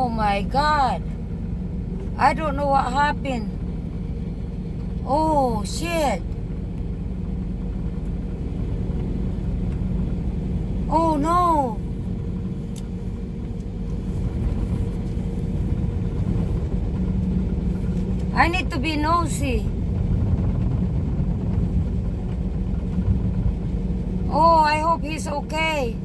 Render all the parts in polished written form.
Oh my God. I don't know what happened. Oh shit. Oh no. I need to be nosy. Oh, I hope he's okay.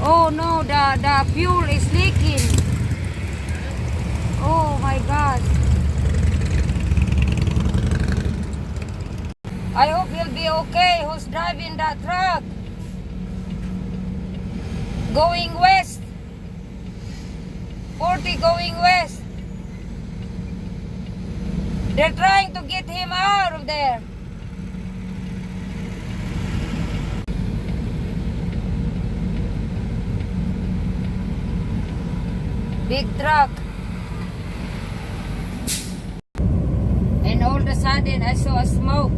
Oh no, the fuel is leaking. Oh my God. I hope he'll be okay. Who's driving that truck? Going west. 40 going west. They're trying to get him out of there. Big truck. And all of a sudden I saw a smoke.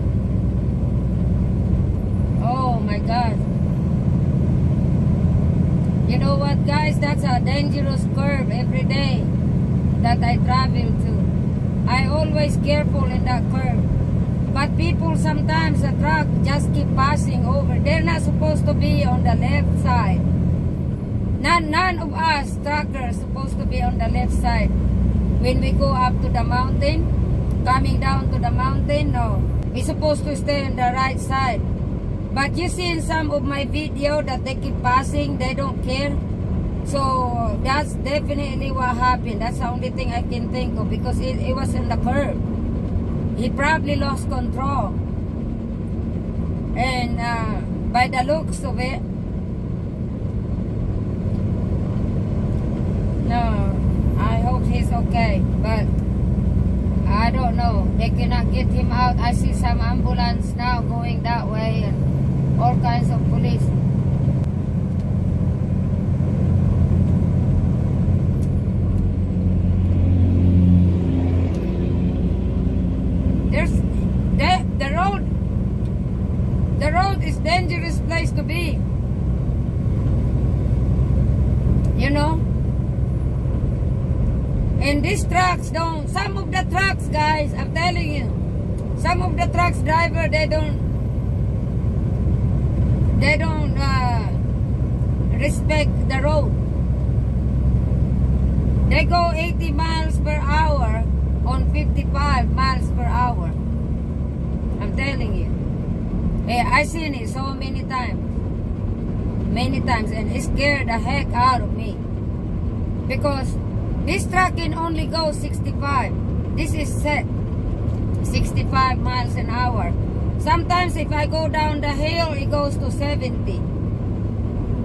Oh my God. You know what, guys? That's a dangerous curve every day that I travel to. I always careful in that curve. But people sometimes, the truck just keep passing over. They're not supposed to be on the left side. None of us truckers supposed to be on the left side. When we go up to the mountain, coming down to the mountain, no. We're supposed to stay on the right side. But you see in some of my video that they keep passing, they don't care. So that's definitely what happened. That's the only thing I can think of, because it was in the curve. He probably lost control. And by the looks of it, no, I hope he's okay. But I don't know. They cannot get him out. I see some ambulance now going that way and all kinds of police. The road is dangerous place to be. You know? And these trucks don't, some of the trucks, guys, I'm telling you, some of the trucks driver, they don't respect the road. They go 80 miles per hour on 55 miles per hour. I'm telling you. I seen it so many times, and it scared the heck out of me, because this truck can only go 65. This is set 65 miles an hour. Sometimes if I go down the hill, it goes to 70.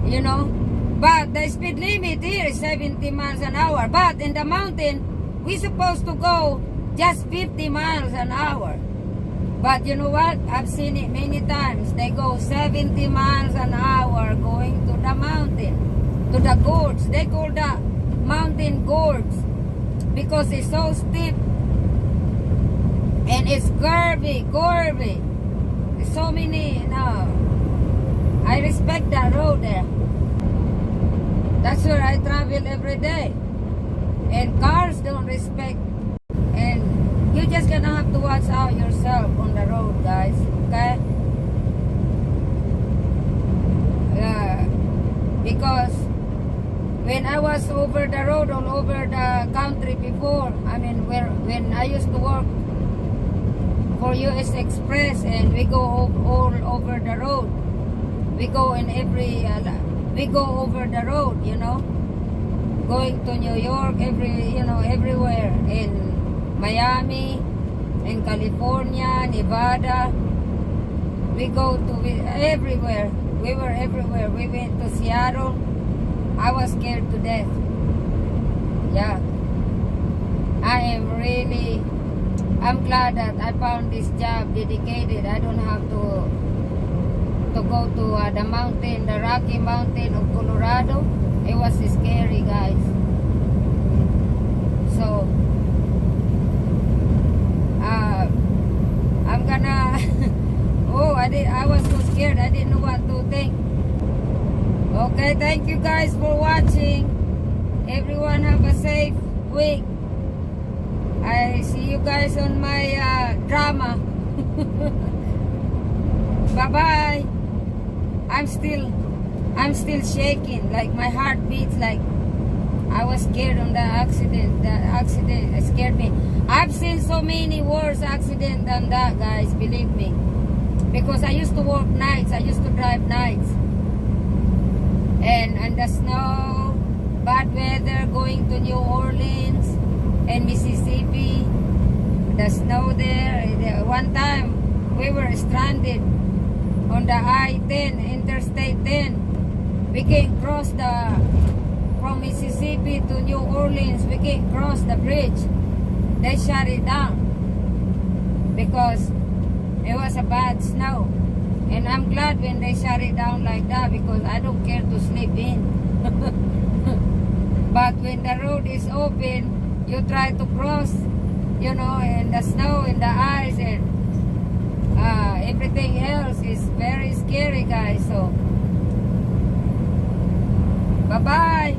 You know? But the speed limit here is 70 miles an hour. But in the mountain, we're supposed to go just 50 miles an hour. But you know what? I've seen it many times. They go 70 miles an hour going to the mountain, to the gorge. They call that mountain gorge because it's so steep and it's curvy. There's so many, I respect that road there. That's where I travel every day. And cars don't respect. And you're just gonna have to watch out yourself on the road, guys. Okay? Because when I was over the road, all over the country before, I mean, when I used to work for US Express, and we go all over the road. We go in we go over the road, you know, going to New York, everywhere, in Miami, in California, Nevada. We go to everywhere. We were everywhere. We went to Seattle. I was scared to death. Yeah. I'm glad that I found this job dedicated. I don't have to go to the mountain, the Rocky Mountain of Colorado. It was scary, guys. So Okay, thank you guys for watching. Everyone have a safe week. I see you guys on my drama. Bye-bye. I'm still shaking. Like my heart beats like I was scared on the accident. The accident scared me. I've seen so many worse accidents than that, guys. Believe me. Because I used to work nights. I used to drive nights. And the snow, bad weather, going to New Orleans and Mississippi. The snow there. One time we were stranded on the I-10, Interstate 10. We can't cross from Mississippi to New Orleans. We can't cross the bridge. They shut it down because it was a bad snow. And I'm glad when they shut it down like that because I don't care to sleep in. But when the road is open, you try to cross, you know, and the snow and the ice and everything else is very scary, guys. So, bye-bye.